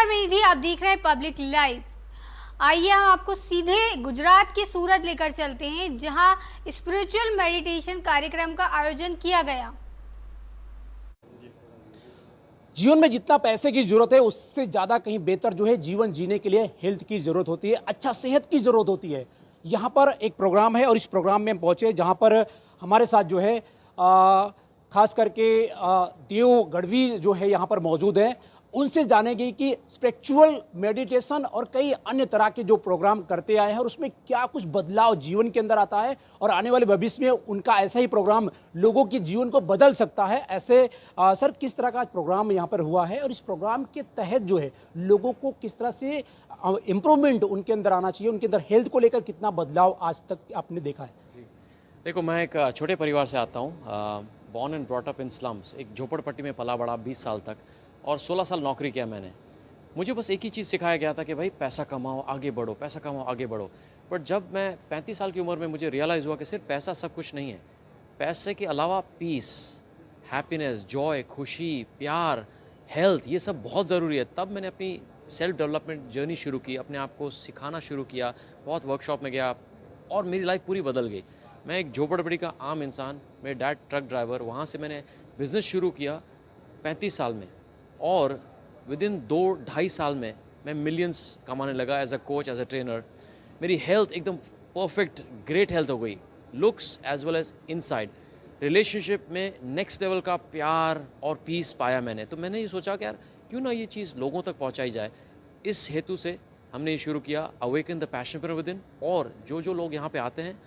नमस्कार, मैं निधि, आप देख रहे हैं पब्लिक लाइव। आइए हम आपको सीधे गुजरात की सूरत लेकर चलते हैं, जहां स्पिरिचुअल मेडिटेशन कार्यक्रम का आयोजन किया गया। जीवन में जितना पैसे की जरूरत है उससे ज़्यादा कहीं बेहतर जो है जीवन जीने के लिए हेल्थ की ज़रूरत होती है, अच्छा सेहत की ज़रूरत होती है। यहाँ पर एक प्रोग्राम है और इस प्रोग्राम में हम पहुँचे जहाँ पर हमारे साथ जो है खास करके देव गढ़वी जो है यहाँ पर मौजूद है। उनसे जानेंगे कि स्पिरिचुअल मेडिटेशन और कई अन्य तरह के जो प्रोग्राम करते आए हैं और उसमें क्या कुछ बदलाव जीवन के अंदर आता है और आने वाले भविष्य में उनका ऐसा ही प्रोग्राम लोगों के जीवन को बदल सकता है। ऐसे सर किस तरह का प्रोग्राम यहाँ पर हुआ है और इस प्रोग्राम के तहत जो है लोगों को किस तरह से इम्प्रूवमेंट उनके अंदर आना चाहिए, उनके अंदर हेल्थ को लेकर कितना बदलाव आज तक आपने देखा है? देखो, मैं एक छोटे परिवार से आता हूँ, born and brought up in slums, एक झोपड़पट्टी में पला बड़ा 20 साल तक, और 16 साल नौकरी किया मैंने। मुझे बस एक ही चीज़ सिखाया गया था कि भाई पैसा कमाओ, आगे बढ़ो, पैसा कमाओ, आगे बढ़ो। बट जब मैं 35 साल की उम्र में मुझे रियलाइज़ हुआ कि सिर्फ पैसा सब कुछ नहीं है, पैसे के अलावा पीस, हैप्पीनेस, जॉय, खुशी, प्यार, हेल्थ, ये सब बहुत ज़रूरी है। तब मैंने अपनी सेल्फ डेवलपमेंट जर्नी शुरू की, अपने आप को सिखाना शुरू किया, बहुत वर्कशॉप में गया और मेरी लाइफ पूरी बदल गई। मैं एक झोपड़पट्टी का आम इंसान, मेरे डैड ट्रक ड्राइवर, वहाँ से मैंने बिज़नेस शुरू किया 35 साल में, और विद इन 2-2.5 साल में मैं मिलियंस कमाने लगा as a coach, as a trainer. मेरी हेल्थ एकदम परफेक्ट, ग्रेट हेल्थ हो गई, looks as well as inside. Relationship में नेक्स्ट लेवल का प्यार और पीस पाया मैंने। तो मैंने ये सोचा कि यार क्यों ना ये चीज़ लोगों तक पहुंचाई जाए। इस हेतु से हमने ये शुरू किया, awaken the passion from within. और जो लोग यहाँ पे आते हैं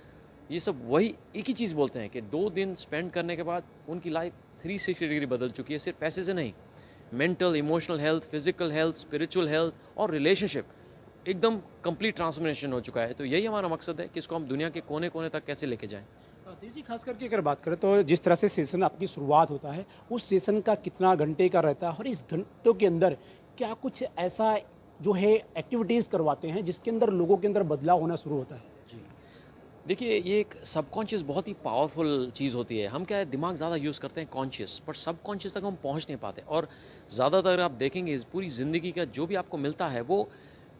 ये सब वही एक ही चीज़ बोलते हैं कि 2 दिन स्पेंड करने के बाद उनकी लाइफ 360 डिग्री बदल चुकी है। सिर्फ पैसे से नहीं, mental, emotional health, physical health, spiritual health और रिलेशनशिप एकदम कंप्लीट ट्रांसफॉर्मेशन हो चुका है। तो यही हमारा मकसद है कि इसको हम दुनिया के कोने कोने तक कैसे लेके जाएं। देव जी, खास करके अगर बात करें तो जिस तरह से सेशन आपकी शुरुआत होता है उस सेशन का कितना घंटे का रहता है और इस घंटों के अंदर क्या कुछ ऐसा जो है एक्टिविटीज़ करवाते हैं जिसके अंदर लोगों के अंदर बदलाव होना शुरू होता है? देखिए, ये एक सबकॉन्शियस बहुत ही पावरफुल चीज़ होती है। हम क्या है, दिमाग ज़्यादा यूज़ करते हैं कॉन्शियस, पर सबकॉन्शियस तक हम पहुंच नहीं पाते। और ज़्यादातर आप देखेंगे इस पूरी ज़िंदगी का जो भी आपको मिलता है वो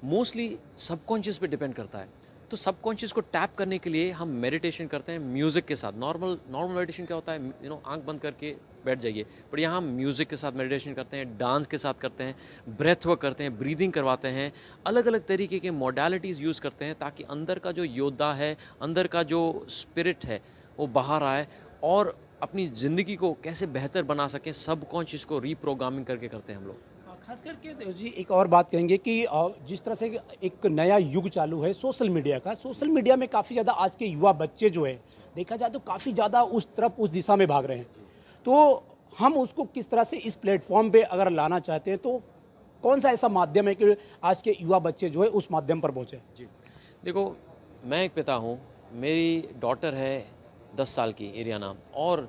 मोस्टली सबकॉन्शियस पे डिपेंड करता है। तो सबकॉन्शियस को टैप करने के लिए हम मेडिटेशन करते हैं म्यूज़िक के साथ। नॉर्मल मेडिटेशन क्या होता है, आंख बंद करके बैठ जाइए, पर यहाँ हम म्यूज़िक के साथ मेडिटेशन करते हैं, डांस के साथ करते हैं, ब्रेथ वर्क करते हैं, ब्रीदिंग करवाते हैं, अलग अलग तरीके के मॉडलिटीज़ यूज़ करते हैं ताकि अंदर का जो योद्धा है, अंदर का जो स्पिरिट है वो बाहर आए और अपनी ज़िंदगी को कैसे बेहतर बना सकें, सबकॉन्शियस को रीप्रोग्रामिंग करके करते हैं हम लोग। खास करके देव जी एक और बात कहेंगे कि जिस तरह से एक नया युग चालू है सोशल मीडिया का, सोशल मीडिया में काफ़ी ज़्यादा आज के युवा बच्चे जो है देखा जाए तो काफ़ी ज़्यादा उस तरफ उस दिशा में भाग रहे हैं। तो हम उसको किस तरह से इस प्लेटफॉर्म पे अगर लाना चाहते हैं तो कौन सा ऐसा माध्यम है कि आज के युवा बच्चे जो है उस माध्यम पर पहुँचे? जी, देखो, मैं एक पिता हूँ, मेरी डॉटर है 10 साल की, एरियाना, और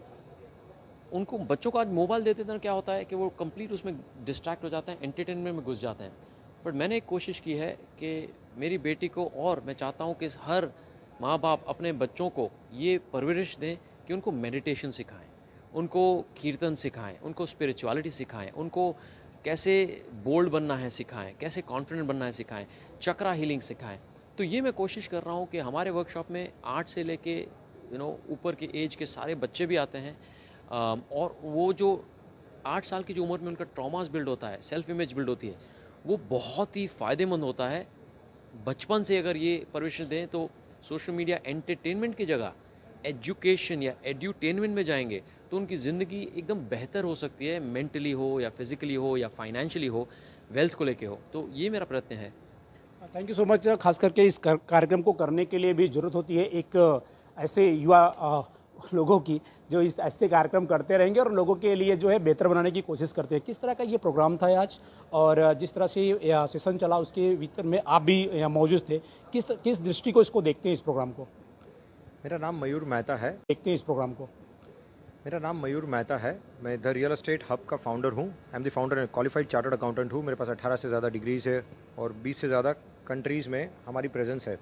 उनको बच्चों को आज मोबाइल देते थे, क्या होता है कि वो कंप्लीट उसमें डिस्ट्रैक्ट हो जाते हैं, एंटरटेनमेंट में घुस जाते हैं। बट मैंने एक कोशिश की है कि मेरी बेटी को, और मैं चाहता हूँ कि हर माँ बाप अपने बच्चों को ये परवरिश दें कि उनको मेडिटेशन सिखाएं, उनको कीर्तन सिखाएं, उनको स्पिरिचुअलिटी सिखाएं, उनको कैसे बोल्ड बनना है सिखाएं, कैसे कॉन्फिडेंट बनना है सिखाएं, चक्रा हीलिंग सिखाएं। तो ये मैं कोशिश कर रहा हूँ कि हमारे वर्कशॉप में 8 से लेके ऊपर के एज के सारे बच्चे भी आते हैं। और वो जो 8 साल की जो उम्र में उनका ट्रॉमास बिल्ड होता है, सेल्फ इमेज बिल्ड होती है, वो बहुत ही फ़ायदेमंद होता है। बचपन से अगर ये परवरिश दें तो सोशल मीडिया एंटरटेनमेंट की जगह एजुकेशन या एड्यूटेनमेंट में जाएंगे तो उनकी ज़िंदगी एकदम बेहतर हो सकती है, मेंटली हो या फिजिकली हो या फाइनेंशियली हो, वेल्थ को लेके हो। तो ये मेरा प्रयत्न है। Thank you so much. खास करके इस कार्यक्रम को करने के लिए भी ज़रूरत होती है एक ऐसे युवा लोगों की जो इस ऐसे कार्यक्रम करते रहेंगे और लोगों के लिए जो है बेहतर बनाने की कोशिश करते हैं। किस तरह का ये प्रोग्राम था आज और जिस तरह से सेशन चला उसके भीतर में आप भी यहाँ मौजूद थे, किस दृष्टि को इसको देखते हैं इस प्रोग्राम को? मेरा नाम मयूर मेहता है। देखते हैं इस प्रोग्राम को। मेरा नाम मयूर मेहता है। मैं द रियल एस्टेट हब का फाउंडर हूँ। I am the founder and qualified chartered accountant हूँ। मेरे पास 18 से ज़्यादा डिग्रीज़ है और 20 से ज़्यादा कंट्रीज़ में हमारी प्रेजेंस है।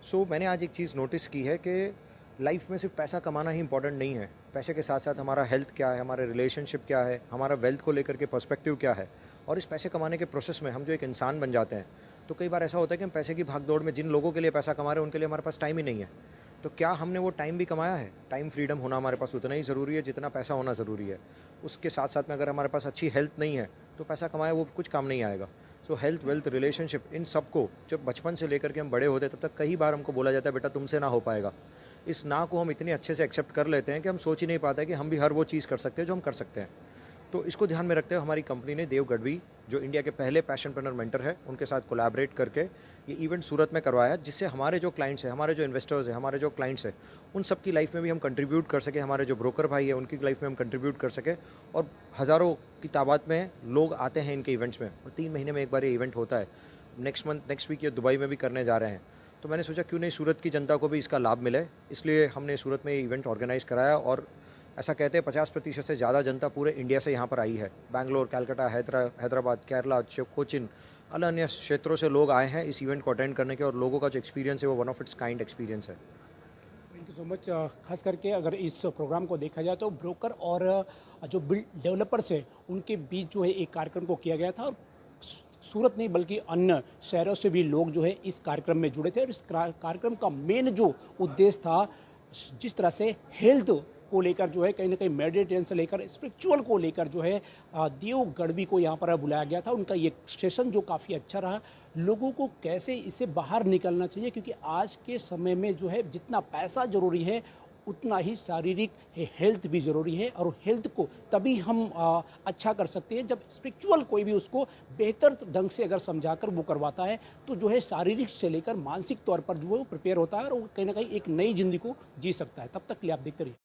सो मैंने आज एक चीज़ नोटिस की है कि लाइफ में सिर्फ पैसा कमाना ही इंपॉर्टेंट नहीं है। पैसे के साथ साथ हमारा हेल्थ क्या है, हमारे रिलेशनशिप क्या है, हमारा वेल्थ को लेकर के पर्सपेक्टिव क्या है, और इस पैसे कमाने के प्रोसेस में हम जो एक इंसान बन जाते हैं, तो कई बार ऐसा होता है कि हम पैसे की भागदौड़ में जिन लोगों के लिए पैसा कमा रहे हैं उनके लिए हमारे पास टाइम ही नहीं है। तो क्या हमने वो टाइम भी कमाया है? टाइम फ्रीडम होना हमारे पास उतना ही ज़रूरी है जितना पैसा होना ज़रूरी है। उसके साथ साथ में अगर हमारे पास अच्छी हेल्थ नहीं है तो पैसा कमाए वो कुछ काम नहीं आएगा। सो हेल्थ, वेल्थ, रिलेशनशिप, इन सबको जब बचपन से लेकर के हम बड़े होते हैं तब तक कई बार हमको बोला जाता है बेटा तुमसे ना हो पाएगा। इस ना को हम इतने अच्छे से एक्सेप्ट कर लेते हैं कि हम सोच ही नहीं पाते कि हम भी हर वो चीज़ कर सकते हैं जो हम कर सकते हैं। तो इसको ध्यान में रखते हुए हमारी कंपनी ने देव गढ़वी, जो इंडिया के पहले पैशनप्रेन्योर मेंटर है, उनके साथ कोलैबोरेट करके ये इवेंट सूरत में करवाया, जिससे हमारे जो क्लाइंट्स हैं, हमारे जो इन्वेस्टर्स हैं, हमारे जो क्लाइंट्स हैं, उन सब की लाइफ में भी हम कंट्रीब्यूट कर सके। हमारे जो ब्रोकर भाई है उनकी लाइफ में हम कंट्रीब्यूट कर सके। और हज़ारों की तादाद में लोग आते हैं इनके इवेंट्स में, और 3 महीने में एक बार ये इवेंट होता है। नेक्स्ट वीक ये दुबई में भी करने जा रहे हैं। तो मैंने सोचा क्यों नहीं सूरत की जनता को भी इसका लाभ मिले, इसलिए हमने सूरत में ये इवेंट ऑर्गेनाइज़ कराया। और ऐसा कहते हैं 50% से ज़्यादा जनता पूरे इंडिया से यहाँ पर आई है। बैंगलोर, कलकत्ता, हैदराबाद, केरला, कोचिन, अलग अन्य क्षेत्रों से लोग आए हैं इस इवेंट को अटेंड करने के, और लोगों का जो एक्सपीरियंस है वो one of its kind experience है। Thank you so much. खास करके अगर इस प्रोग्राम को देखा जाए तो ब्रोकर और जो बिल्ड डेवलपर्स है उनके बीच जो है एक कार्यक्रम को किया गया था, और सूरत नहीं बल्कि अन्य शहरों से भी लोग जो है इस कार्यक्रम में जुड़े थे। और इस कार्यक्रम का मेन जो उद्देश्य था, जिस तरह से हेल्थ को लेकर जो है कहीं ना कहीं मेडिटेशन से लेकर स्पिरिचुअल को लेकर जो है देव गढ़वी को यहाँ पर बुलाया गया था। उनका ये सेशन जो काफ़ी अच्छा रहा। लोगों को कैसे इससे बाहर निकलना चाहिए, क्योंकि आज के समय में जो है जितना पैसा ज़रूरी है उतना ही शारीरिक हेल्थ भी ज़रूरी है। और हेल्थ को तभी हम अच्छा कर सकते हैं जब स्पिरिचुअल कोई भी उसको बेहतर ढंग से अगर समझाकर वो करवाता है, तो जो है शारीरिक से लेकर मानसिक तौर पर जो है वो प्रिपेयर होता है और वो कहीं ना कहीं एक नई ज़िंदगी को जी सकता है। तब तक के लिए आप देखते रहिए।